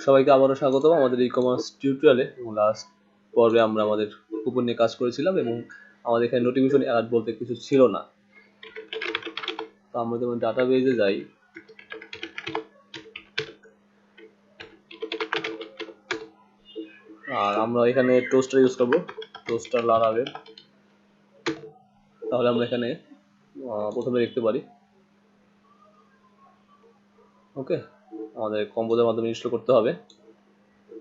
সবাইকে আবারও স্বাগত আমাদের ই-কমার্স টিউটোরিয়ালে। এবং লাস্ট পর্বে আমরা আমাদের কুপন নিয়ে কাজ করেছিলাম এবং আমাদের এখানে নোটিফিকেশন অ্যালার্ট বলতে কিছু ছিল না। তো আমরা যেমন ডাটাবেজে যাই, আর আমরা এখানে টোস্টার ইউজ করবো, টোস্টার লারাভেল। তাহলে আমরা এখানে প্রথমে দেখতে পারি, ওকে, আমাদের কম্পোজের মাধ্যমে ইনস্টল করতে হবে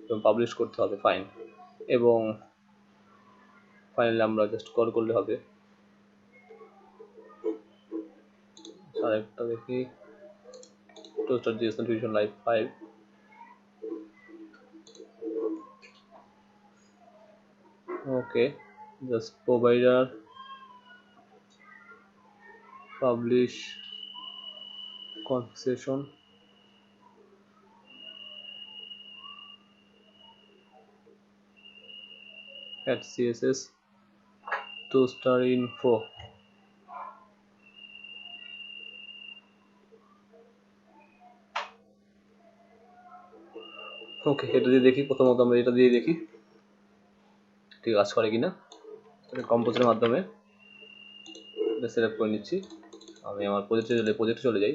এবং পাবলিশ করতে হবে, ফাইন। এবং ফাইনালি আমরা জাস্ট কল করলে হবে। আরেকটা দেখি, toaster GS notification live 5। Okay, just provider publish configuration at css toaster info। ওকে, এটা দিয়ে দেখি, প্রথমত আমরা এটা দিয়ে দেখি ঠিক কাজ করে কিনা। কম্পোজের মাধ্যমে এটা সিলেক্ট করে নিচ্ছি। আমি আমার প্রজেক্টে চলে যাই,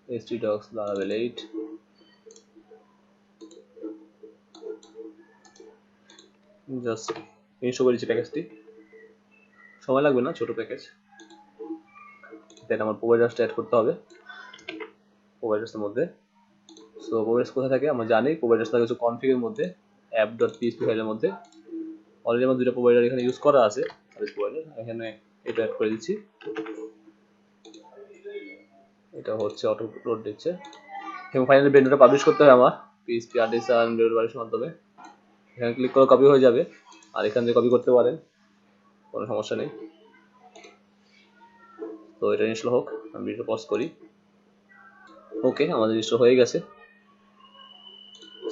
htdocs laravel 8। জাস্ট ইনস্টল করেছি প্যাকেজটি, সময় লাগবে না, ছোট প্যাকেজ। দেন আমার প্রোভাইডার্সটা অ্যাড করতে হবে প্রোভাইডার্সের মধ্যে। সো প্রোভাইডার্স কোথায় থাকে আমরা জানি, প্রোভাইডার্স থাকে হচ্ছে কনফিগের মধ্যে, app.php ফাইলের মধ্যে। অলরেডি আমার দুটো প্রোভাইডার এখানে ইউজ করা আছে, সার্ভিস প্রোভাইডার। এখানে এটা অ্যাড করে দিচ্ছি, এটা হচ্ছে অটো লোড দিচ্ছে। এবং ফাইনালি ব্লেন্ডারটা পাবলিশ করতে হবে আমার PHP আর্টিসান ব্লেন্ডারের মাধ্যমে। এখানে ক্লিক করে কপি হয়ে যাবে, আর এখান থেকে কপি করতে পারেন, কোনো সমস্যা নেই। তো এটা ইনস্টল হোক, আমি ভিডিও পজ করি। ওকে, আমাদের ইনস্টল হয়ে গেছে।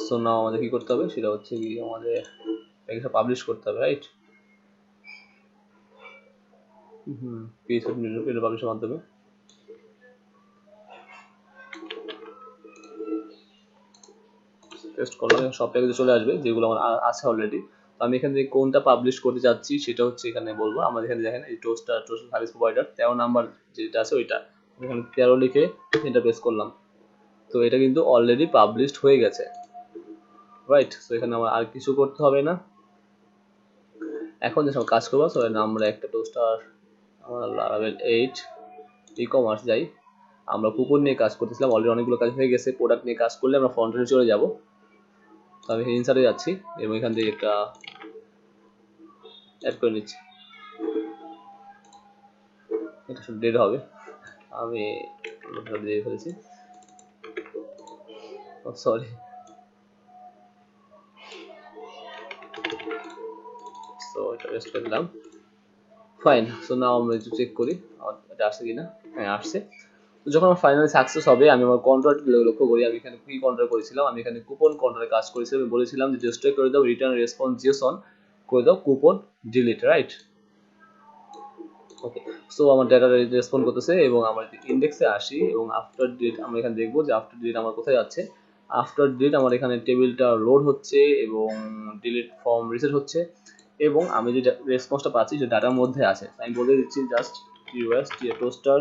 সো নাও আমাদের কি করতে হবে, সেটা হচ্ছে কি আমাদের প্যাকেজটা পাবলিশ করতে হবে, রাইট? PHP পাবলিশের মাধ্যমে। টেস্ট করলাম, সব প্যাকেজে চলে আসবে যেগুলো আমার আছে অলরেডি। তো আমি এখান থেকে কোনটা পাবলিশ করতে চাচ্ছি সেটা হচ্ছে এখানে বলবো। আমাদের এখানে দেখেন এই টোস্টার সার্ভিস প্রোভাইডার 13 নাম্বার যেটা আছে ওইটা, এখানে 13 লিখে এন্টার প্রেস করলাম। তো এটা কিন্তু অলরেডি পাবলিশড হয়ে গেছে, রাইট? তো এখানে আমার আর কিছু করতে হবে না। এখন যে সব কাজ করবো, তো আমরা একটা টোস্টার আমরা লারাভেল 8 ই-কমার্স যাই। আমরা কুপন নিয়ে কাজ করতেছিলাম, অলরেডি অনেকগুলো কাজ হয়ে গেছে। প্রোডাক্ট নিয়ে কাজ করলে আমরা ফ্রন্ট এন্ডে চলে যাব। তো আমি ইনসার্টে যাচ্ছি এবং এখান থেকে একটা অ্যাড করে নিচ্ছি। এটা শুধু ডেট হবে, আমি দিয়ে ফেলেছি, সরি। সো এটা পেস্ট করে দিলাম, ফাইন। সো নাও আমরা একটু চেক করি এটা আসছে কিনা। হ্যাঁ, আসছে। তো যখন আমার ফাইনালি সাকসেস হবে, আমি আমার কন্ট্রাক্ট লক্ষ্য করি। আমি এখানে কি কন্ট্রাক্ট করেছিলাম, আমি এখানে কুপন কন্ট্রাক্টে কাজ করেছিলাম। আমি বলেছিলাম যে ডিস্ট্রয় করে দাও রিটার্ন রেসপন্স জেসন, করে দাও কুপন ডিলিট, রাইট? ওকে, সো আমার ডাটা রেসপন্ড করতেছে এবং আমার ইন্ডেক্সে আসি এবং আফটার ডেট আমরা এখানে দেখবো যে আফটার ডেট আমার কোথায় যাচ্ছে। আফটার ডেট আমার এখানে টেবিলটা লোড হচ্ছে এবং ডিলিট ফর্ম রিসেট হচ্ছে এবং আমি যে রেসপন্সটা পাচ্ছি যে ডাটার মধ্যে আছে। আমি বলে দিচ্ছি just use toaster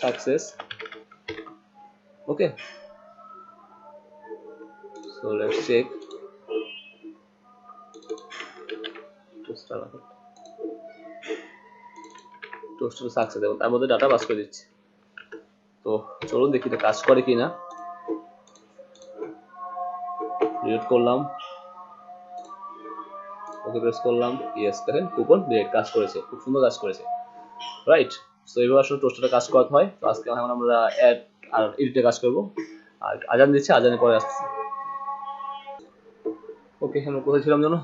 success. Okay, so let's check toaster success এবং তার মধ্যে ডাটা পাস করে দিচ্ছি। তো চলুন দেখি এটা কাজ করে কিনা। ডিলিট করলাম, ওকে প্রেস করলাম, ইয়েস, দেখেন কুপন ডিলিট কাজ করেছে, খুব সুন্দর কাজ করেছে, রাইট? সো এইভাবে আসলে টোস্টারে কাজ করতে হয়। তো আজকে এখন আমরা অ্যাড আর এডিটে কাজ করব। আর আজান দিচ্ছে, আজানের পরে আসছি। ওকে, আমরা কোথায় ছিলাম জানো,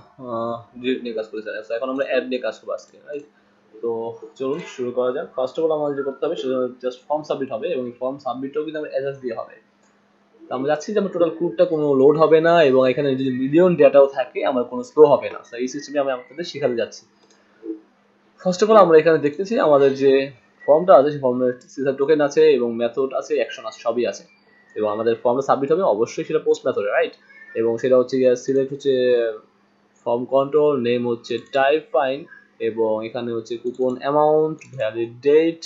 ডিলিট নিয়ে কাজ করেছি। এখন আমরা অ্যাড নিয়ে কাজ করবো আজকে, রাইট? তো চলুন শুরু করা যাক। ফার্স্ট অফ অল আমাদের যে করতে হবে সেটা জাস্ট ফর্ম সাবমিট হবে এবং ফর্ম সাবমিটও কিন্তু আমরা অ্যাড্রেস দিয়ে হবে। তো আমরা যাচ্ছি যে আমার টোটাল কোডটা কোনো লোড হবে না এবং এখানে যদি মিলিয়ন ডেটাও থাকে আমার কোনো স্লো হবে না। এই সিস্টেমে আমি আপনাদের শেখাতে যাচ্ছি। ফার্স্ট অফ অল আমরা এখানে দেখতেছি আমাদের যে ফর্মটা আছে, সেই ফর্মের সিসার টোকেন আছে এবং মেথড আছে, অ্যাকশন আছে, সবই আছে। এবং আমাদের ফর্মটা সাবমিট হবে অবশ্যই সেটা পোস্ট মেথডে, রাইট? এবং সেটা হচ্ছে সিলেক্ট হচ্ছে ফর্ম কন্ট্রোল, নেম হচ্ছে টাইপ ফাইন, এবং এখানে হচ্ছে কুপন অ্যামাউন্ট, ভ্যালিড ডেট,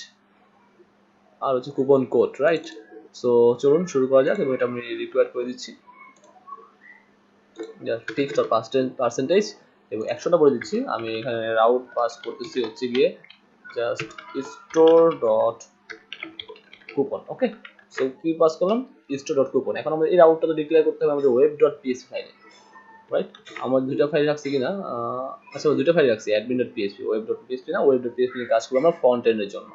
আর হচ্ছে কুপন কোড, রাইট? সো চলুন শুরু করা যাক, এবং এটা আমি রিকোয়ার করে দিচ্ছি জাস্ট ফিক্সড অর পার্সেন্টেজ, এবং 100টা বলে দিচ্ছি। আমি এখানে রাউট পাস করতেছি হচ্ছে গিয়ে জাস্ট স্টোর ডট কুপন। ওকে, সো কি পাস করলাম? Store dot coupon. এখন আমাদের এই রাউটটা তো ডিক্লেয়ার করতে হবে আমাদের ওয়েব ডট পিএসপি ফাইলে, রাইট? আমার দুইটা ফাইল রাখছি কিনা, আচ্ছা দুইটা ফাইল রাখছি, admin dot PSP, web dot PSP না, ওয়েব ডট পিএসপি নিয়ে কাজ করবো আমরা ফ্রন্ট এন্ডের জন্য।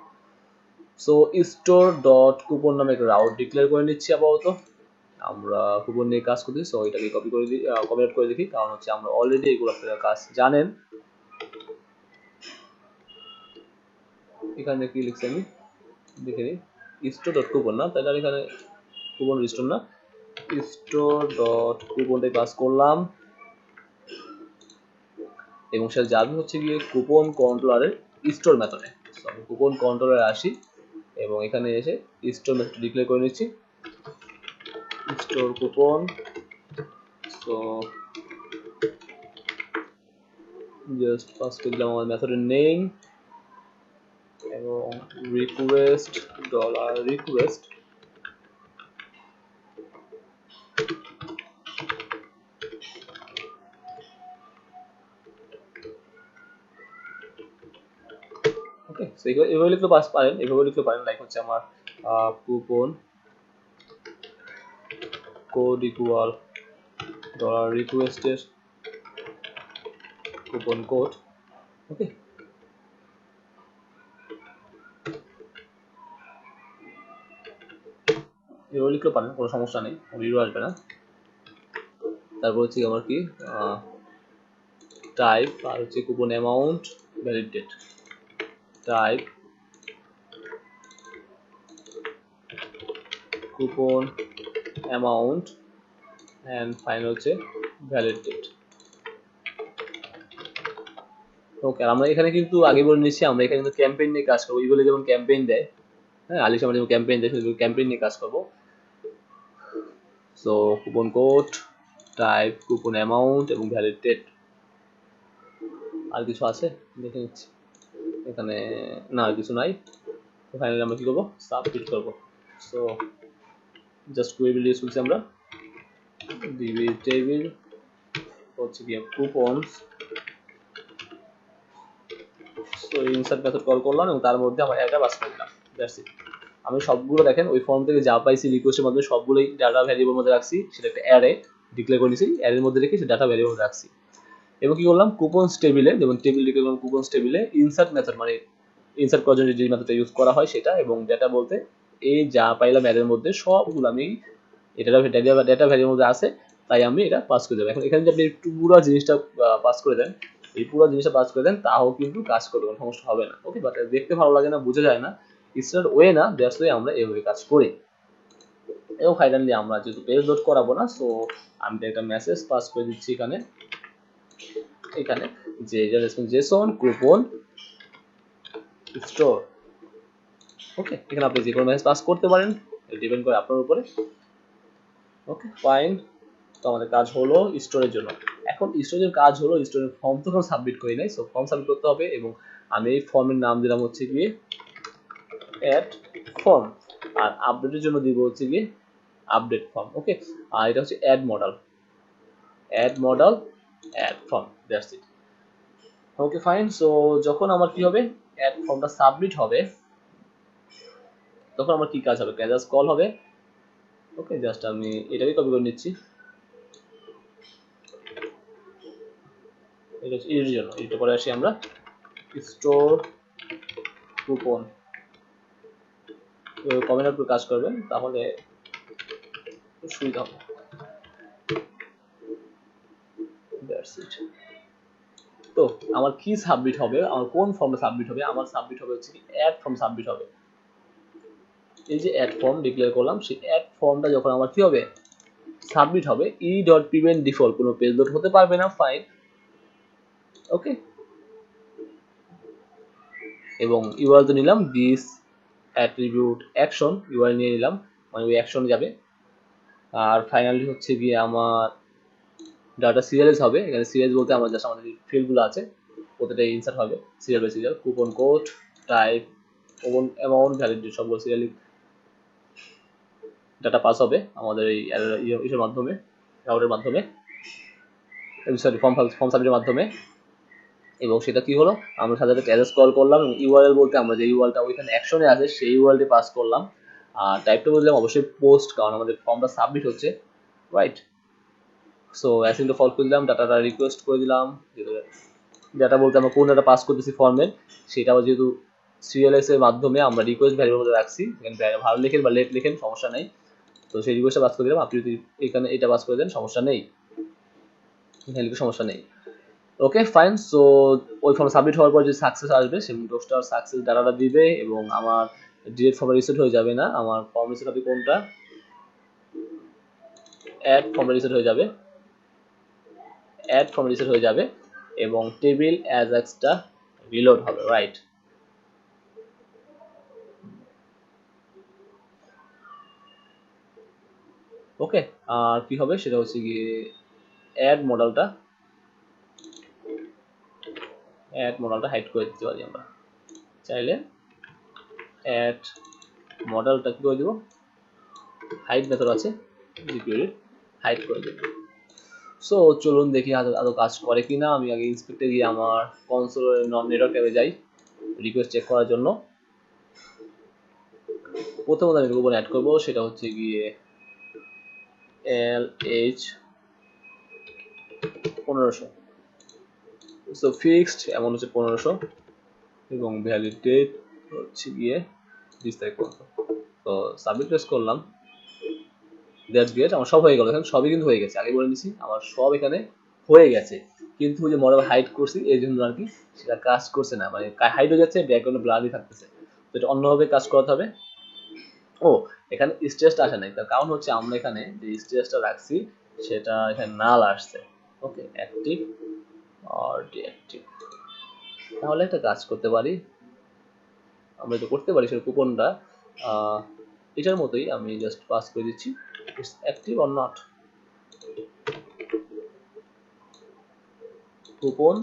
সো স্টোর ডট কুপন নামে একটা রাউট ডিক্লেয়ার করে নিচ্ছি আপাতত। আমরা কুপন নিয়ে কাজ করতেছি, সো এটাকে কপি করে দিই, কপি আউট করে দেখি, কারণ হচ্ছে আমরা অলরেডি এগুলো আপনারা কাজ জানেন। এখানে কি লিখছি আমি দেখে নিই, স্টোর ডট কুপন না, তাহলে এখানে কুপন স্টোর না, স্টোর ডট কুপনটাই পাস করলাম, এবং সেটা যাবে হচ্ছে গিয়ে কুপন কন্ট্রোলারের স্টোর মেথডে। সো আমি কুপন কন্ট্রোলারে আসি এবং এখানে এসে স্টোর মেথড ডিক্লেয়ার করে নিচ্ছি, store coupon. So just pass করে দিলাম আমার মেথডের নেম এবং request dollar request, okay. So এভাবে লিখতে পারেন, এভাবে লিখতে পারেন, লাইক হচ্ছে আমার কুপন কোড ইকুয়াল ডলার রিকোয়েস্টের কুপন কোড। ওকে, এভাবে লিখতে পারেন, কোনো সমস্যা নেই, এরর আসবে না। তারপর হচ্ছে আমার কি টাইপ, আর হচ্ছে coupon amount, valid date, type coupon amount and final হচ্ছে ভ্যালিড ডেট। ওকে, আর আমরা এখানে কিন্তু আগে বলে নিচ্ছি আমরা এখানে কিন্তু ক্যাম্পেইন নিয়ে কাজ করবো, এগুলো যেমন ক্যাম্পেইন দেয়, হ্যাঁ আলিশ আমার যেমন ক্যাম্পেইন দেয়, সেগুলো ক্যাম্পেইন নিয়ে কাজ করবো। So coupon code, type coupon amount এবং ভ্যালিড ডেট। আর কিছু আছে দেখে নিচ্ছি, এখানে না আর কিছু নাই। তো ফাইনালি আমরা কি করবো, সাবমিট করবো। সো জাস্ট কুয়েরি ইউজ করছি আমরা, ডিবি টেবিল হচ্ছে গিয়ে coupons. So insert method call করলাম এবং তার মধ্যে আমার একটা পাস করে দিলাম, দ্যাটস ইট। আমি সবগুলো দেখেন ওই ফর্ম থেকে যা পাইছি রিকোয়েস্টের মাধ্যমে সবগুলোই ডাটা ভ্যারিয়েবল মধ্যে রাখছি, সেটা একটা অ্যারে ডিক্লেয়ার করে নিয়েছি, অ্যারের মধ্যে রেখে সে ডাটা ভ্যারিয়েবল রাখছি। এবং কি করলাম, কুপনস টেবিলে, যেমন টেবিল লিখে করলাম কুপনস টেবিলে ইনসার্ট মেথড, মানে ইনসার্ট করার জন্য যে মেথডটা ইউজ করা হয় সেটা, এবং ডেটা বলতে এই যা পাইলাম অ্যারের মধ্যে সবগুলো আমি এটা ডেটা ভ্যারিয়েবল মধ্যে আছে, তাই আমি এটা পাস করে দেবো। এখন এখানে যদি আপনি একটু পুরো জিনিসটা পাস করে দেন, এই পুরো জিনিসটা পাস করে দেন, তাও কিন্তু কাজ করবে, কোনো সমস্যা হবে না। ওকে, বাট দেখতে ভালো লাগে না, বোঝা যায় না, ইটস ওয়ে না, দ্যাটস ওয়ে আমরা এইভাবে কাজ করি। এবং ফাইনালি আমরা যেহেতু পেজ লোড করাবো না, সো আমি একটা মেসেজ পাস করে দিচ্ছি এখানে, এখানে যে জেসন কুপন স্টোর। ওকে, এখানে আপনি যে কোনো মেসেজ পাস করতে পারেন, ডিপেন্ড করে আপনার উপরে। ওকে ফাইন, তো আমাদের কাজ হলো স্টোরের জন্য। এখন স্টোরের কাজ হলো, স্টোরের ফর্ম তো কোনো সাবমিট করি নাই, সো ফর্ম সাবমিট করতে হবে, এবং আমি এই ফর্মের নাম দিলাম হচ্ছে গিয়ে অ্যাড ফর্ম, আর আপডেটের জন্য দিব হচ্ছে গিয়ে আপডেট ফর্ম। ওকে, আর এটা হচ্ছে add model, add model add form, that's it. Okay fine, so যখন আমার কি হবে, অ্যাড ফর্মটা সাবমিট হবে, তখন আমার কি কাজ হবে, জাস্ট কল হবে। ওকে, জাস্ট আমি এটাকে কপি করে নিচ্ছি, এটা হচ্ছে এর জন্য, এটা পরে আসি আমরা স্টোর কুপন, কমেন্টের উপর কাজ করবেন তাহলে সুবিধা হবে, দ্যাটস ইট। তো আমার কি সাবমিট হবে, আমার কোন ফর্মটা সাবমিট হবে, আমার সাবমিট হবে হচ্ছে অ্যাড ফর্ম সাবমিট হবে। এই যে অ্যাড ফর্ম ডিক্লেয়ার করলাম, সেই অ্যাড ফর্মটা যখন আমার কি হবে, সাবমিট হবে, ই ডট প্রিভেন্ট ডিফল্ট, কোনো পেজ লোড হতে পারবে না, ফাইন। ওকে, এবং ইউআরএল তো নিলাম, দিস অ্যাট্রিবিউট অ্যাকশন ইউআরএল নিয়ে নিলাম, মানে ওই অ্যাকশন যাবে। আর ফাইনালি হচ্ছে গিয়ে আমার ডাটা সিরিয়ালাইজ হবে। এখানে সিরিয়াল বলতে আমার জাস্ট আমাদের ফিল্ডগুলো আছে প্রত্যেকটা ইনসার্ট হবে serial by serial, coupon code, type, coupon amount, validity সবগুলো সিরিয়ালি ডাটা পাস হবে আমাদের এই ইসের মাধ্যমে, রাউটের মাধ্যমে, সরি ফর্ম সাবমিটের মাধ্যমে। এবং সেটা কি হলো, আমরা সাথে সাথে অ্যাড্রেস কল করলাম এবং ইউআরএল বলতে আমরা যে ইউআরএলটা ওইখানে অ্যাকশনে আছে সেই ইউআরএলটি পাস করলাম। আর টাইপটা বললাম অবশ্যই পোস্ট, কারণ আমাদের ফর্মটা সাবমিট হচ্ছে, রাইট। সো অ্যাসিনটা ফল করে দিলাম, ডাটাটা রিকোয়েস্ট করে দিলাম, ডাটা বলতে আমরা কোন ডাটা পাস করতেছি ফর্মের সেটা যেহেতু সিরিয়ালএস এর মাধ্যমে আমরা রিকোয়েস্ট ভ্যারিয়েবল মধ্যে রাখছি, ভালো লেখেন বা লেট লেখেন সমস্যা নেই। তো সেই রিকোয়েস্টটা পাস করে দিলাম, আপনি যদি এখানে এটা পাস করে দেন সমস্যা নেই, এখানে লিখে সমস্যা নেই। ওকে ফাইন। সো ওই ফর্ম সাবমিট হওয়ার পর যে সাকসেস আসবে সেই টোস্টার সাকসেস ডাটাটা দিবে এবং আমার ডিরেক্ট ফর্মে রিসেট হয়ে যাবে না, আমার ফর্ম রিসেট হবে কোনটা, অ্যাড ফর্ম রিসেট হয়ে যাবে, অ্যাড ফর্ম রিসেট হয়ে যাবে এবং টেবিল অ্যাজ এক্সটা রিলোড হবে, রাইট। ওকে, আর কি হবে সেটা হচ্ছে গিয়ে অ্যাড মডেলটা হাইড করে দিতে পারি আমরা চাইলে, অ্যাড মডেলটা কি করে দিব, হাইড মেথড আছে, হাইড করে দেব। সো চলুন দেখি আদৌ কাজ করে কিনা। আমি আগে ইন্সপেক্টে গিয়ে আমার কনসোলের নন নেটওয়ার্ক ট্যাবে যাই রিকোয়েস্ট চেক করার জন্য। প্রথমত আমি কুপন অ্যাড করব, সেটা হচ্ছে গিয়ে LH 1500, সো ফিক্সড অ্যামাউন্ট হচ্ছে 1500 এবং ভ্যালিড ডেট হচ্ছে গিয়ে 20 তারিখ পর্যন্ত। তো সাবমিট প্রেস করলাম, দ্যাটস গ্রেট, আমার সব হয়ে গেল, এখানে সবই কিন্তু হয়ে গেছে, আগে বলে নিছি আমার সব এখানে হয়ে গেছে, কিন্তু যে মডেল হাইড করছি এই জন্য আর কি সেটা কাজ করছে না, মানে হাইড হয়ে যাচ্ছে, ব্যাকগ্রাউন্ডে ব্লারই থাকতেছে। তো এটা অন্যভাবে কাজ করাতে হবে। ও এখানে স্ট্রেসটা আসে নাই, তার কারণ হচ্ছে আমরা এখানে যে স্ট্রেসটা রাখছি সেটা এখানে নাল আসছে। ওকে, অ্যাক্টিভ আর ডিঅ্যাক্টিভ। তাহলে একটা কাজ করতে পারি, আমরা এটা করতে পারি সেটা কুপনটা এটার মতোই আমি জাস্ট পাস করে দিচ্ছি it's active or not, coupon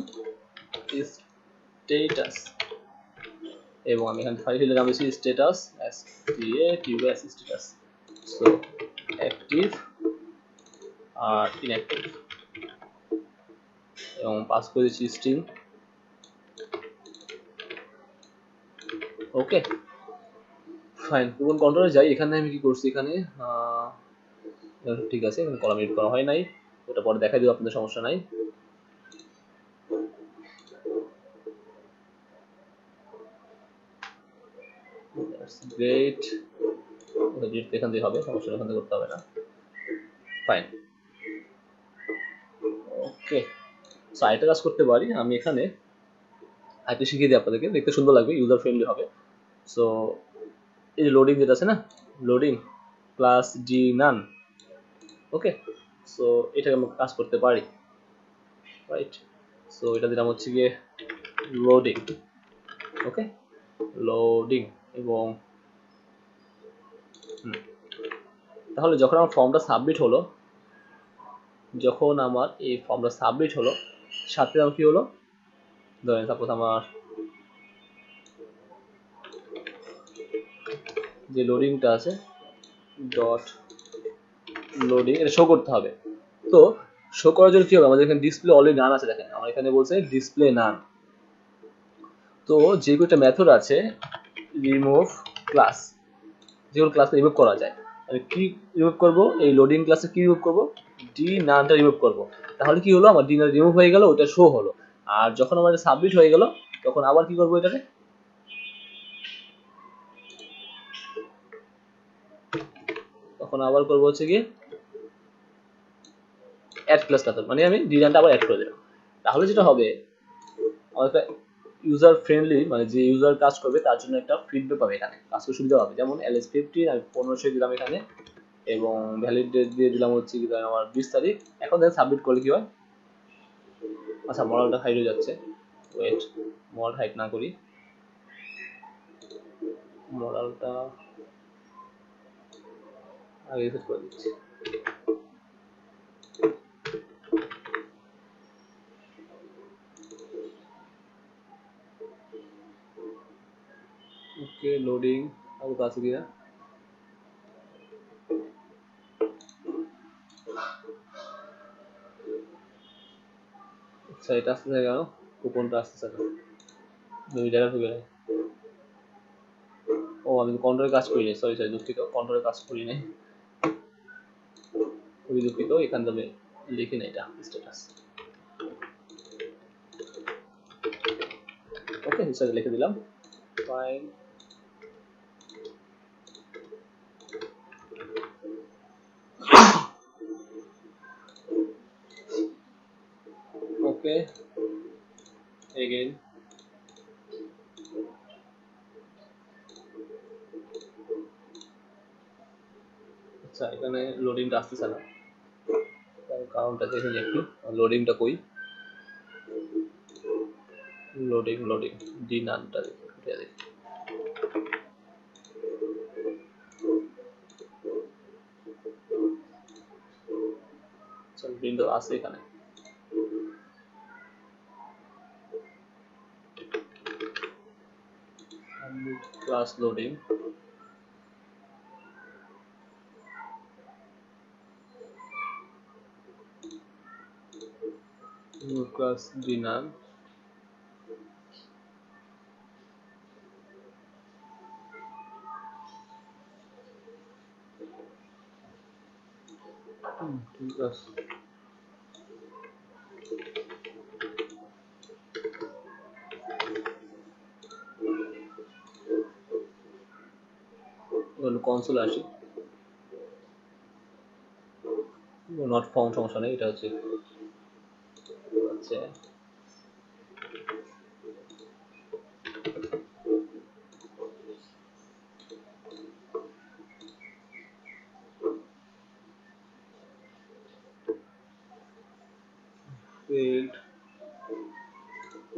status, এবং আমি এখানে ফাইল ফিল্ডে নাম দিচ্ছি স্ট্যাটাস স্ট্যাটাস, সো অ্যাক্টিভ আর ইনঅ্যাক্টিভ এবং পাস করে দিচ্ছি স্ট্রিং। ওকে ফাইন, কুপন কন্ট্রোলে যাই, এখানে আমি কি করছি, এখানে ঠিক আছে, এখানে কলাম এডিট করা হয় নাই, ওটা পরে দেখাই দিব আপনাদের, সমস্যা নাই। গ্রেট, এখান থেকে হবে, সমস্যা এখান থেকে করতে হবে না, ফাইন। ওকে, সো আরেকটা কাজ করতে পারি, আমি এখানে আরেকটা শিখিয়ে দিই আপনাদেরকে, দেখতে সুন্দর লাগবে, ইউজার ফ্রেন্ডলি হবে। সো এই যে লোডিং যেটা আছে না, লোডিং প্লাস ডি নান, ওকে, সো এটাকে আমরা কাজ করতে পারি, রাইট। সো এটা দিলাম হচ্ছে গিয়ে লোডিং, ওকে, লোডিং এবং তাহলে যখন আমার ফর্মটা সাবমিট হলো, যখন আমার এই ফর্মটা সাবমিট হলো সাথে আমার কি হলো, ধরেন সাপোজ আমার যে লোডিংটা আছে ডট লোডিং, এটা শো করতে হবে। তো শো করার জন্য কি হবে, আমাদের এখানে ডিসপ্লে অলরেডি নান আছে, দেখেন আমার এখানে বলছে ডিসপ্লে নান। তো যে কয়টা মেথড আছে রিমুভ ক্লাস, যেগুলো ক্লাসে রিমুভ করা যায়, আমি কি রিমুভ করব, এই লোডিং ক্লাসে কি রিমুভ করব, ডি নানটা রিমুভ করব। তাহলে কি হলো, আমার ডি নান রিমুভ হয়ে গেল, ওটা শো হলো। আর যখন আমার সাবমিট হয়ে গেল তখন আবার কি করব, এটাকে তখন আবার করব হচ্ছে গিয়ে অ্যাড ক্লাস মেথড, মানে আমি ডি নানটা আবার অ্যাড করে দিলাম। তাহলে যেটা হবে আমাদের ইউজার ফ্রেন্ডলি, মানে যে ইউজার কাজ করবে তার জন্য একটা ফিডব্যাক পাবে, এখানে কাজ করে সুবিধা হবে। যেমন LS15 আমি 1500 দিলাম এখানে এবং ভ্যালিড ডেট দিয়ে দিলাম হচ্ছে কি আমার 20 তারিখ। এখন দেখেন সাবমিট করলে কি হয়, আচ্ছা মডেলটা হাইড হয়ে যাচ্ছে, ওয়েট মডেল হাইড না করি, মডেলটা আগে সেট করে দিচ্ছি। ওকে, লোডিং আর কাছে গিয়ে আচ্ছা এটা আসতেছে কেন? কুপনটা আসতেছে কেন? দুই জায়গা ঢুকে নেই। ও আমি কন্ট্রোলে কাজ করি নাই, সরি দুঃখিত, কন্ট্রোলে কাজ করি নাই, খুবই দুঃখিত। এখান থেকে লিখি না এটা স্ট্যাটাস। ওকে স্ট্যাটাস লিখে দিলাম, ফাইন। ওকে এগেইন আচ্ছা এখানে লোডিংটা আসতেছে না, তার কারণটা দেখে নিই একটু। লোডিংটা কই? লোডিং ডি নামটা দেখি, উঠে দেখি। উইন্ডো আছে এখানে। Class loading, new class dinan, ঠিক আছে। কনসোলে আসি, নট ফাউন্ড সমস্যা নেই, এটা হচ্ছে আচ্ছা failed।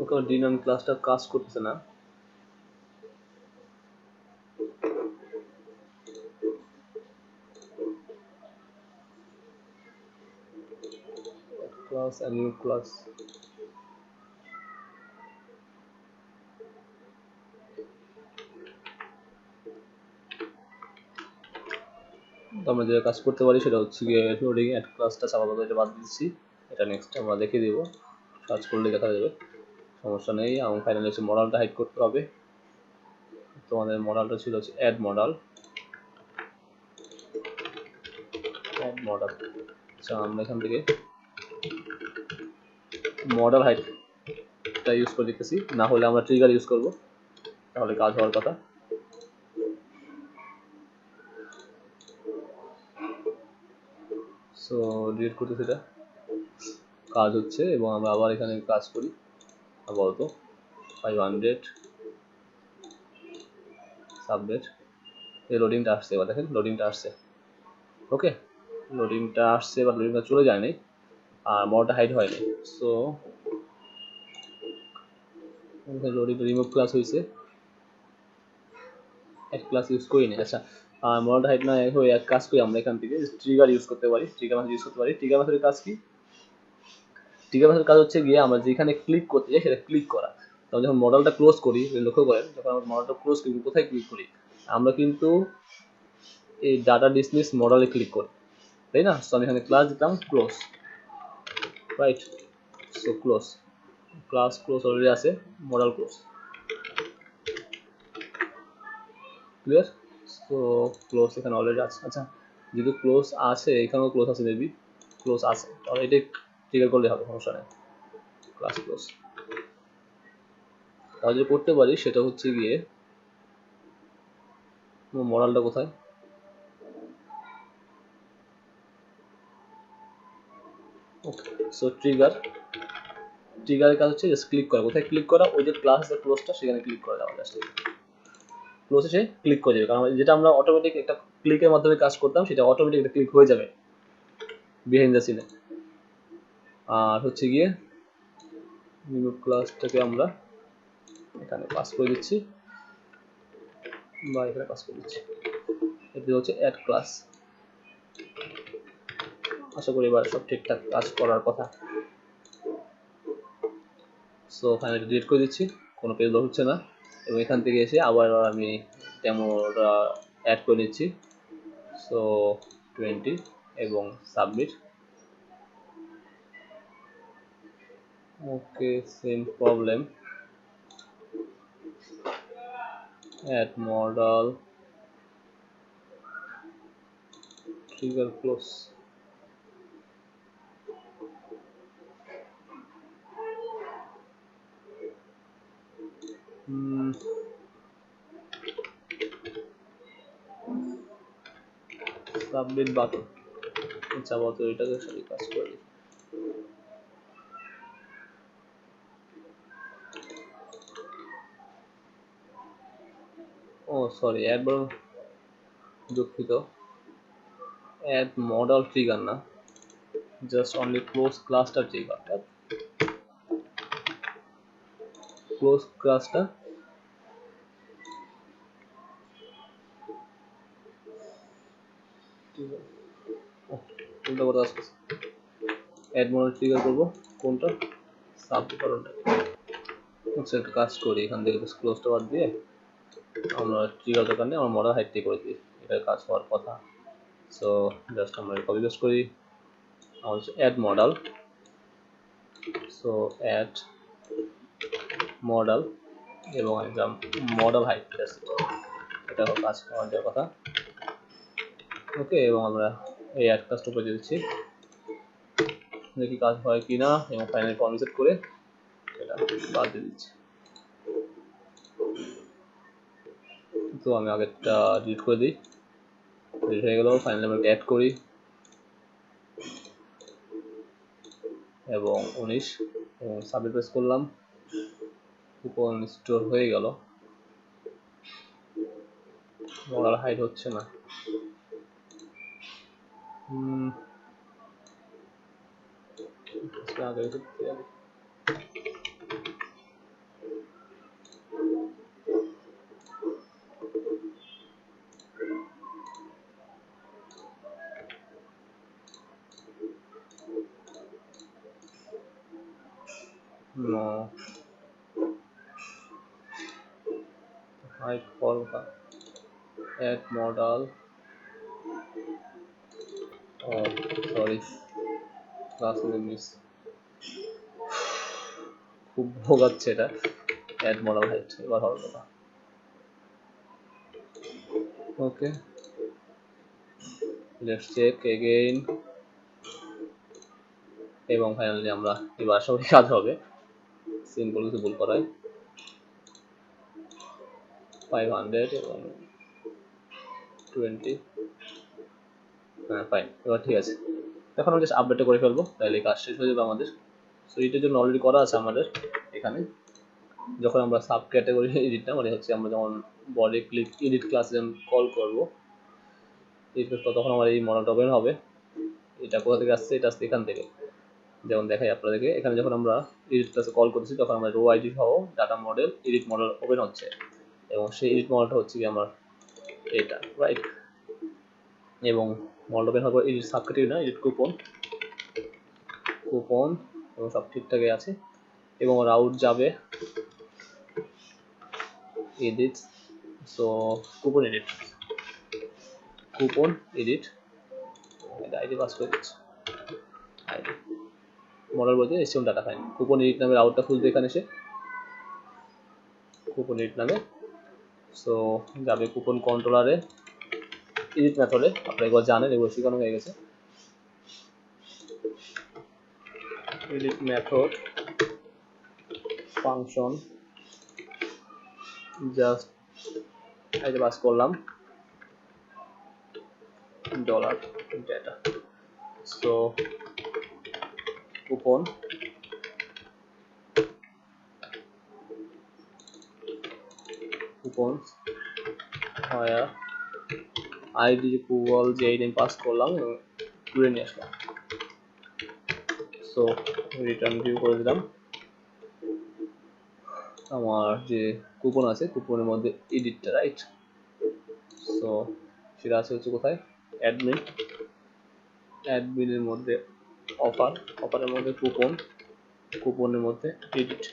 ওকে ডিনাম ক্লাসটা কাজ করতেছে না। ক্লাস a new class, তো আমরা যে কাজ করতে পারি সেটা হচ্ছে গিয়ে লোডিং অ্যাড ক্লাসটা আপাতত এটা বাদ দিচ্ছি, এটা নেক্সট আমরা দেখিয়ে দিব, সার্চ করলে দেখা যাবে, সমস্যা নেই। এবং ফাইনালি হচ্ছে মডেলটা হাইড করতে হবে। তোমাদের মডেলটা ছিল হচ্ছে অ্যাড মডেল, আচ্ছা আমরা এখান থেকে মডেল হাইটটা ইউজ করে দিতেছি, না হলে আমরা ট্রিগার ইউজ করব, তাহলে কাজ হওয়ার কথা। সো ডিলিট করতেছি, এটা কাজ হচ্ছে এবং আমরা আবার এখানে কাজ করি আপাতত 500 সাবনেট। এই লোডিংটা আসছে, এবার দেখেন লোডিংটা আসছে। ওকে লোডিংটা আসছে, এবার লোডিংটা চলে যায়নি আর মডেলটা হাইড হয়নি। সো লোডিংটা রিমুভ ক্লাস হয়েছে, এক ক্লাস ইউজ করিনি। আচ্ছা মডেলটা হাইড না হয়ে এক কাজ করি, আমরা এখান থেকে ট্রিগার ইউজ করতে পারি, ট্রিগার মেথড ইউজ করতে পারি। ট্রিগার মেথডের কাজ কি? ট্রিগার মেথডের কাজ হচ্ছে গিয়ে আমরা যেখানে ক্লিক করতে যাই সেটা ক্লিক করা। তখন যখন মডেলটা ক্লোজ করি, লক্ষ্য করেন যখন আমরা মডেলটা ক্লোজ করি কোথায় ক্লিক করি? আমরা কিন্তু এই ডাটা ডিসমিস মডেলে ক্লিক করি, তাই না? সো আমি এখানে ক্লাস দিতাম close, right? So close, class close already আছে, model close, clear? So close এখানে অলরেডি আছে। আচ্ছা যেহেতু ক্লোজ আছে, এখানেও ক্লোজ আছে, মেবি ক্লোজ আছে, তাহলে এটাই ট্রিগার করলে হবে, সমস্যা নেই। ক্লাস ক্লোজ তাহলে যে করতে পারি সেটা হচ্ছে গিয়ে মডেলটা কোথায়? ওকে সো ট্রিগারের কাজ হচ্ছে জাস্ট ক্লিক করা। কোথায় ক্লিক করা? ওই যে ক্লাস যে ক্লোজটা সেখানে ক্লিক করে দেওয়া, জাস্ট ক্লোজে সে ক্লিক করে যাবে, কারণ যেটা আমরা অটোমেটিক একটা ক্লিকের মাধ্যমে কাজ করতাম সেটা অটোমেটিক একটা ক্লিক হয়ে যাবে বিহাইন্ড দ্য সিনে। আর হচ্ছে গিয়ে নিউ ক্লাসটাকে আমরা এখানে পাস করে দিচ্ছি, বা এখানে পাস করে দিচ্ছি। এটি হচ্ছে অ্যাড ক্লাস। আশা করি এবার সব ঠিকঠাক কাজ করার কথা। সো ফাইনালি ডিলিট করে দিচ্ছি, কোনো পেজ লোড হচ্ছে না। এবং এখান থেকে এসে আবার আমি ডেমোটা অ্যাড করে নিচ্ছি। সো 20 এবং submit. Okay, same problem. Add model, trigger close. Submit button. আচ্ছা, আপাতত এটাকে সাথে কাজ করে দিই। ও সরি, অ্যাড বাটন, দুঃখিত, অ্যাড মডেল ট্রিগার না, জাস্ট অনলি ক্লোজ ক্লাসটা ট্রিগার। ক্লোজ ক্লাসটা কোনটা কথা আসছে, অ্যাড মডেল ট্রিগার করবো কোনটা, সাবমিট বাটনটা। আচ্ছা, একটা কাজ করি, এখান থেকে ক্লোজটা বাদ দিয়ে আমরা ট্রিগার দরকার নেই, আমরা মডেল হাইট করে দিই, এটার কাজ হওয়ার কথা। সো জাস্ট আমরা কপি পেস্ট করি, আমাদের add model. So add model এবং একদম মডেল হাইট, এটা কাজ হওয়ার কথা। ওকে, এবং আমরা এই অ্যাড কাজটা করে দিচ্ছি, দেখি কাজ হয় কি না, এবং ফাইনালি ফর্ম রিসেট করে এটা বাদ দিয়ে দিচ্ছি। তো আমি আগেরটা ডিলিট করে দিই, ডিলিট হয়ে গেল। ফাইনালি আমরা অ্যাড করি এবং 19 এবং সাবমিট প্রেস করলাম, কুপন স্টোর হয়ে গেল। মডেল হাইট হচ্ছে না। আগে no height for add model, oh sorry, class miss, খুব ভোগাচ্ছে এটা। add model height এবার হবে কথা। ওকে, let's check again, এবং ফাইনালি আমরা এবার সব কাজ হবে, সিম্পল কিছু ভুল করায় 500 এবং 20। হ্যাঁ ফাইন, এবার ঠিক আছে। এখন আমরা জাস্ট আপডেটটা করে ফেলবো, তাহলে কাজ শেষ হয়ে যাবে আমাদের। সো এটার জন্য অলরেডি করা আছে আমাদের এখানে। যখন আমরা সাব ক্যাটাগরি এডিটটা মানে হচ্ছে আমরা যখন বডি ক্লিক এডিট ক্লাসে কল করবো, তখন আমার এই মডেলটা ওপেন হবে। এটা কোথা থেকে আসছে, এটা আসছে এখান থেকে। যেমন দেখাই আপনাদেরকে, এখানে যখন আমরা এডিট ক্লাসে কল করছি তখন আমরা রো আইডি সহ data model edit model open হচ্ছে, এবং সেই এডিট মডেলটা হচ্ছে কি আমার এটা, রাইট। এবং মডেল ওপেন হওয়ার পর এডিট সাব ক্যাটাগরি না, এডিট কুপন এবং সব ঠিকঠাকই আছে। এবং রাউট যাবে edit, so coupon edit ID pass করে দিচ্ছি, আইডি মডেল বলতে ACM data file, coupon edit নামে রাউটটা খুলবে এখানে এসে, কুপন এডিট নামে। সো যাবে কুপন কন্ট্রোলারে এডিট মেথডে, আপনারা একবার জানেন, এগুলো শেখানো হয়ে গেছে। Edit method function just ID pass করলাম ডলার ডেটা। সো কুপন হয় আইডি কুপন যে আইডি পাস করলাম এবং তুলে নিয়ে আসলাম। সো রিটার্ন ভিউ করে দিলাম, আমার যে কুপন আছে কুপনের মধ্যে এডিটটা, রাইট। সো সেটা আছে হচ্ছে কোথায়, অ্যাডমিন, অ্যাডমিনের মধ্যে অফার, অফারের মধ্যে কুপন, কুপনের মধ্যে এডিট,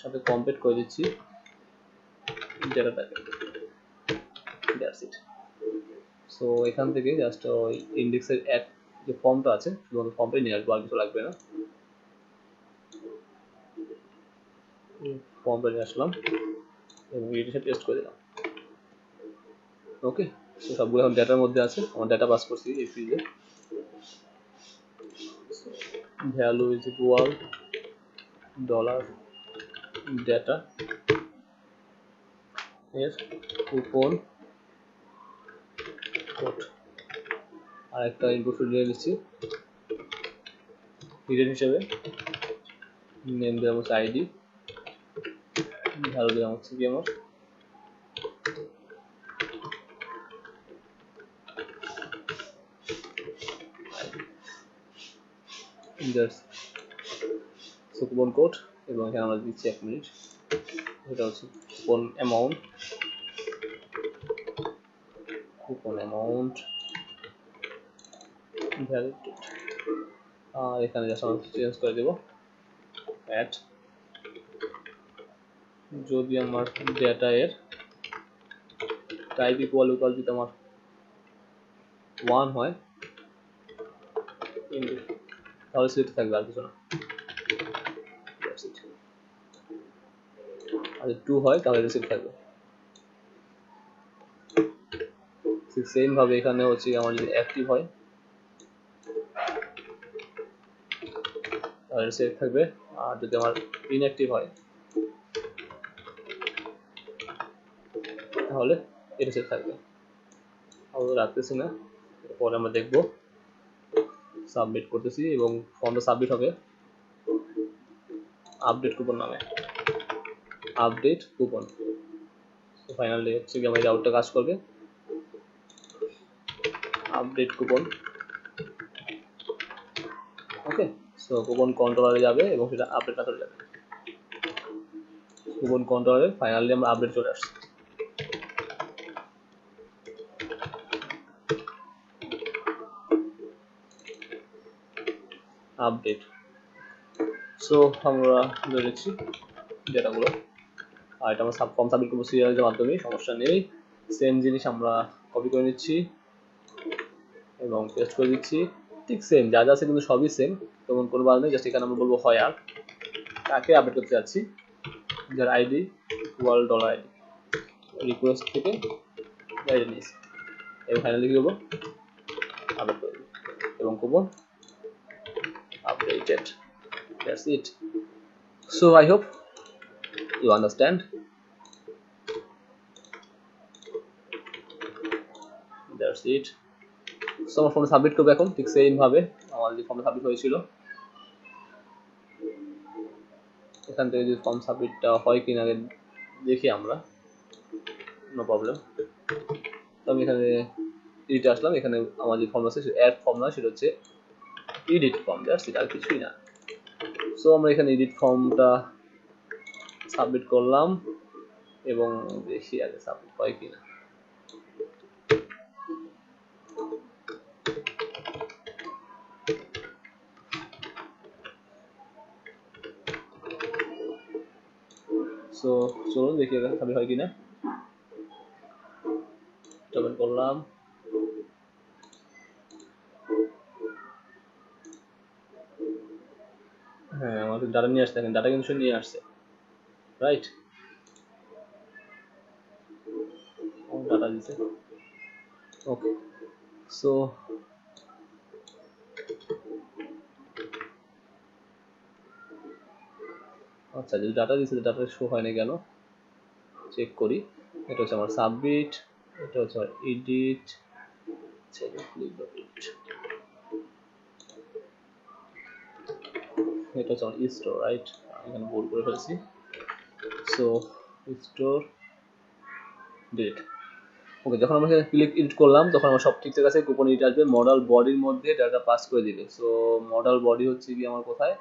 সাথে কমপ্লিট করে দিচ্ছি ডেটাটাকে, দ্যাটস ইট। সো এখান থেকে জাস্ট ওই ইন্ডেক্সের অ্যাড যে ফর্মটা আছে শুধুমাত্র ফর্মটাই নিয়ে আসবো, আর কিছু লাগবে না। ফর্মটা নিয়ে আসলাম এবং এটির সাথে টেস্ট করে দিলাম। ওকে, তো সবগুলো এখন ডেটার মধ্যে আছে, আমার ডেটা পাস করছি এই ফিল্ডে, value is equal dollar data এর কুপন কোড, আর একটা ইনপুট ফিল্ড দিয়ে দিচ্ছি হিডেন হিসেবে, নেম দিলাম হচ্ছে আইডি, ভ্যালু দিলাম হচ্ছে কি আমার কুপন কোড, এবং এখানে আমরা দিচ্ছি 1 মিনিট, এটা হচ্ছে coupon amount, coupon amount validate, আর এখানে জাস্ট আমরা চেঞ্জ করে দেব অ্যাড, যদি আমার ডেটা এর টাইপ ইকুয়াল যদি আমার 1 হয় তাহলে সেটা থাকবে, আর কিছু না, আর 2 হয় তাহলে রিসিভ থাকবে। ঠিক সেম ভাবে এখানে হচ্ছে আমার যদি অ্যাক্টিভ হয় তাহলে সেভ থাকবে, আর যদি আমার ইনঅ্যাক্টিভ হয় তাহলে এটা সেভ থাকবে। আমরা রাখতেছি না, পরে আমরা দেখবো। সাবমিট করতেছি এবং ফর্মটা সাবমিট হবে আপডেট কুপন নামে, আপডেট কুপন। ফাইনালি হচ্ছে কি আমার এই রাউটটা কাজ করবে, আপডেট কুপন। ওকে, সো কুপন কন্ট্রোলারে যাবে এবং সেটা আপডেট মেথডে যাবে, কুপন কন্ট্রোলারে ফাইনালি আমরা আপডেট চলে আসছে। আপডেট, সো আমরা ধরে নিচ্ছি ডেটাগুলো, আর এটা আমরা ফর্ম সাবমিট করবো সিরিয়ালের মাধ্যমে, সমস্যা নেই। সেম জিনিস আমরা কপি করে নিচ্ছি এবং পেস্ট করে দিচ্ছি, ঠিক সেম যা যা আছে কিন্তু সবই সেম, তেমন কোনো বাদ নেই। জাস্ট এখানে আমরা বলবো হয় আর কাকে আপডেট করতে যাচ্ছি, যার ID equal dollar ID, request থেকে আইডি নিয়েছি এবং ফাইনালি কি করবো আপডেট করবো এবং coupon updated, that's it. So I hope you understand, that's it. So আমার ফর্মটা সাবমিট করবো এখন ঠিক সেম ভাবে আমার যে ফর্মটা সাবমিট হয়েছিল, এখান থেকে যদি ফর্ম সাবমিটটা হয় কিনা আগে দেখি আমরা, নো প্রবলেম। তো আমি এখানে এডিটে আসলাম, এখানে আমার যে ফর্ম আছে অ্যাড ফর্ম না, সেটা হচ্ছে এডিট ফর্ম, দ্যাটস ইট, আর কিছুই না। সো আমরা এখানে এডিট ফর্মটা সাবমিট করলাম এবং দেখি আগে সাবমিট হয় কিনা। সো চলুন দেখি এখানে সাবমিট হয় কিনা, সাবমিট করলাম। হ্যাঁ, আমাকে ডাটা নিয়ে আসতে, ডাটা কিন্তু সে নিয়ে আসছে, রাইট, ডাটা দিছে। ওকে, সো আচ্ছা, যদি ডাটা দিচ্ছে ডাটা শো হয় না কেন চেক করি। এটা হচ্ছে আমার সাবমিট, এটা হচ্ছে আমার এডিট, এটা হচ্ছে আমার স্টোর, রাইট, এখানে ভুল করে ফেলছি। So store delete. ওকে, যখন আমরা এখানে ক্লিক এডিট করলাম তখন আমার সব ঠিকঠাক আছে, কুপন এডিট আসবে, মডেল বডির মধ্যে ডাটা পাস করে দিবে। সো মডেল বডি হচ্ছে কি আমার কোথায়,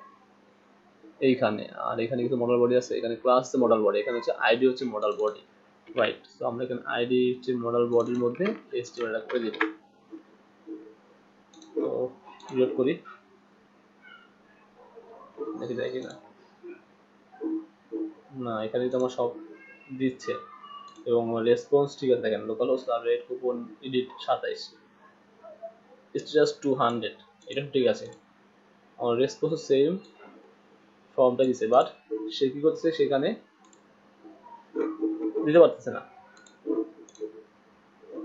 এইখানে, আর এখানে কিছু মডেল বডি আছে, এখানে ক্লাস আছে মডেল বডি, এখানে হচ্ছে আইডি হচ্ছে মডেল বডি। রাইট। সো আমরা এখানে আইডি মডেল বডির মধ্যে HTML করে দিই। তো রিলোড করি, দেখি যায় কিনা। না, এখানে তো আমার সব দিচ্ছে এবং রেসপন্স ঠিক আছে। দেখেন লোকাল হোস্ট আর read coupon edit 27, it's just 200, এটা ঠিক আছে। আমার রেসপন্স সেম ফর্মটা দিছে, বাট সে কি করতেছে সেখানে দিতে পারতেছে না।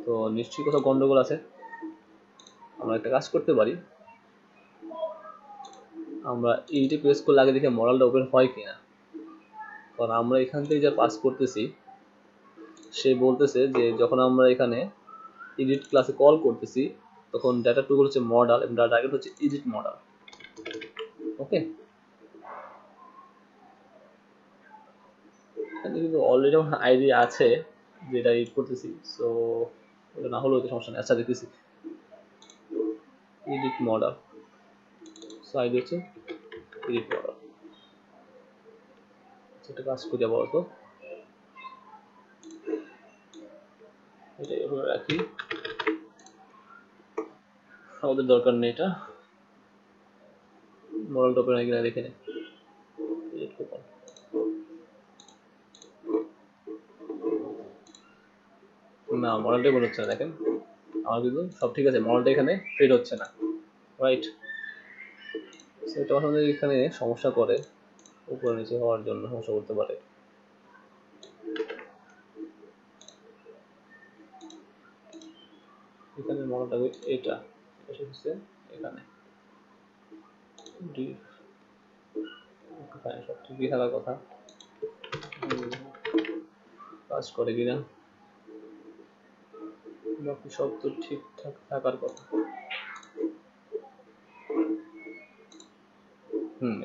তো নিশ্চয়ই কোথাও গন্ডগোল আছে। আমরা একটা কাজ করতে পারি, আমরা এইটি প্রেস করলে আগে দেখে মডেলটা ওপেন হয় কিনা। কারণ আমরা এখান থেকে যা পাস করতেছি, সে বলতেছে যে যখন আমরা এখানে এডিট ক্লাসে কল করতেছি তখন ডাটা টুকরো হচ্ছে মডেল এবং ডাটা টার্গেট হচ্ছে এডিট মডেল। ওকে, কিন্তু অলরেডি আমার আইডি আছে যেটা এডিট করতেছি, সো ওটা না হলেও তো সমস্যা নেই। আচ্ছা দেখতেছি এডিট মডেল, সো আইডি হচ্ছে এডিট মডেল। সেটা কাজ করি আপাতত, এটা এভাবে রাখি, আমাদের দরকার নেই এটা। মডেলটা ওপেন হয় কিনা দেখে নে। এডিট কুপন, না মডেলটাই মনে হচ্ছে না। দেখেন আমার কিন্তু সব ঠিক আছে, মডেলটা এখানে ফিট হচ্ছে না। রাইট, সেটা আমাদের এখানে সমস্যা করে, উপরে নিচে হওয়ার জন্য সমস্যা করতে পারে। এখানে মডেলটা এটা এসেছে এখানে, সব ঠিকই থাকার কথা। কাজ করে কিনা, বাকি সব তো ঠিকঠাক থাকার কথা।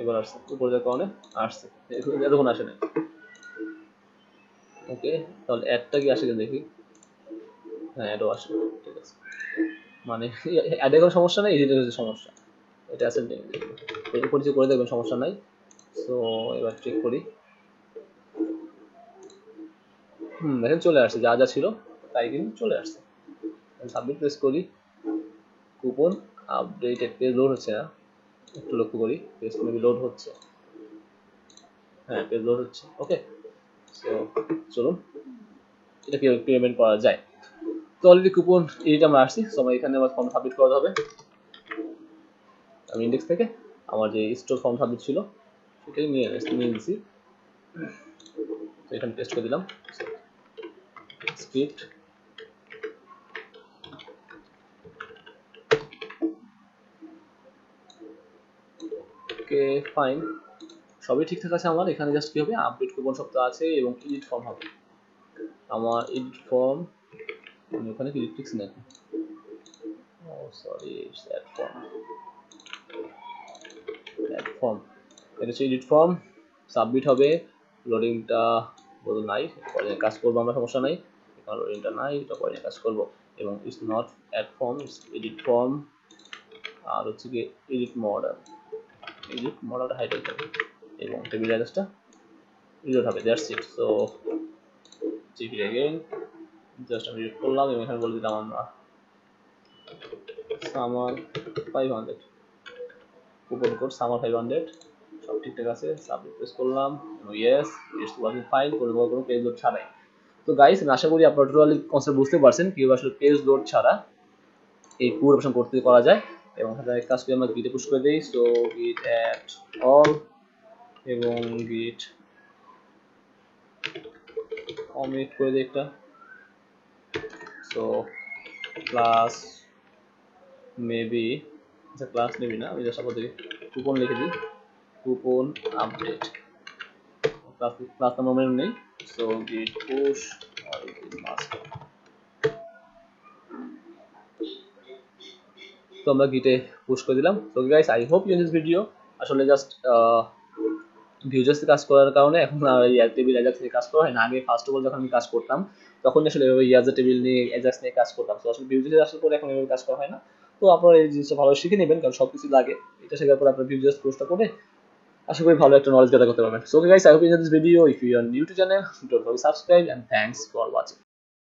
এবার আসছে, উপরে যাওয়ার কারণে আসছে, এতক্ষণ আসে না। ওকে, তাহলে অ্যাডটা কি আসে দেখি। হ্যাঁ, অ্যাডও আসে, ঠিক আছে। মানে অ্যাডে কোনো সমস্যা নেই, এডিটে হচ্ছে সমস্যা। এটা আছে পরিচয় করে দেখবেন, সমস্যা নাই। সো এবার চেক করি। দেখেন চলে আসছে, যা যা ছিল তাই কিন্তু চলে আসছে। সাবমিট প্রেস করি, কুপন আপডেটেড, পেজ লোড হচ্ছে না, একটু লক্ষ্য করি। পেজ মেবি লোড হচ্ছে, হ্যাঁ পেজ লোড হচ্ছে। ওকে, সো চলুন এটা কি পেমেন্ট করা যায়। তো অলরেডি কুপন এডিট আমরা আসছি, সো আমার এখানে আমার ফর্ম সাবমিট করা হবে। আমি ইন্ডেক্স থেকে আমার যে স্টোর ফর্ম সাবমিট ছিল সেটাই নিয়ে নিয়েছি। তো এখানে টেস্ট করে দিলাম স্ক্রিপ্ট। ওকে ফাইন, সবই ঠিকঠাক আছে আমার। এখানে জাস্ট কি হবে, আপডেট কুপন সব তো আছে এবং এডিট ফর্ম হবে। আমার এডিট ফর্ম ওখানে কি এডিট লিখছি নাকি? Oh sorry, it's add form. Add form, এটা হচ্ছে এডিট ফর্ম, সাবমিট হবে। লোডিংটা বদল নাই, পরে কাজ করবো আমরা, সমস্যা নাই। এখানে লোডিংটা নাই, এটা পরে কাজ করবো। এবং it's not add form, it's edit form. আর হচ্ছে কি এডিট মডেল, এডিট মডেলটা হাইলাইট হবে এবং টেবিল অ্যাড্রেসটা রিলোড হবে। That's it. So check it again, just আমি রিড করলাম এবং এখানে বলে দিলাম আমরা সামার 500, কুপন কোড সামার 500, সব ঠিকঠাক আছে। সাবমিট প্রেস করলাম, ইয়েস ইটস ওয়ার্কিং ফাইন, কোনো পেজ লোড ছাড়াই। তো গাইস, আশা করি আপনারা টোটালি কনসেপ্ট বুঝতে পারছেন কিভাবে আসলে পেজ লোড ছাড়া এই পুরো অপশন করতে করা যায়। এবং এখানে কাজ করে আমরা গিটে পুশ করে দিই। সো গিট অ্যাট অল এবং গিট কমিট করে দিই একটা। সো ক্লাস মেবি, আচ্ছা ক্লাস মেবি না, আমি জাস্ট আপনাদের কুপন লিখে দিই, কুপন আপডেট। ক্লাস নাম্বার মনে নেই। সো গিট পুশ আর গিট মাস্টার। তো আমরা গিটে পুশ করে দিলাম। তো guys, I hope you this video. আসলে জাস্ট ভিউজার্সে কাজ করার কারণে এখন ইয়ার টেবিল অ্যাজাক্স নিয়ে কাজ করা হয় না। আগে ফার্স্ট অফ অল যখন আমি কাজ করতাম তখন আসলে ইয়াজার টেবিল নিয়ে অ্যাজাক্স নিয়ে কাজ করতাম। তো আসলে ভিউজার্সে আসার পরে এখন এভাবে কাজ করা হয় না। তো আপনারা এই জিনিসটা ভালো শিখে নেবেন, কারণ সব কিছু লাগে। এটা শেখার পর আপনার ভিউজার্স পোস্টটা করে আশা করি ভালো একটা নলেজ গ্যাদার করতে পারবেন। So okay guys, I hope you enjoyed this video. If you are new to channel, don't forget subscribe, and thanks for watching.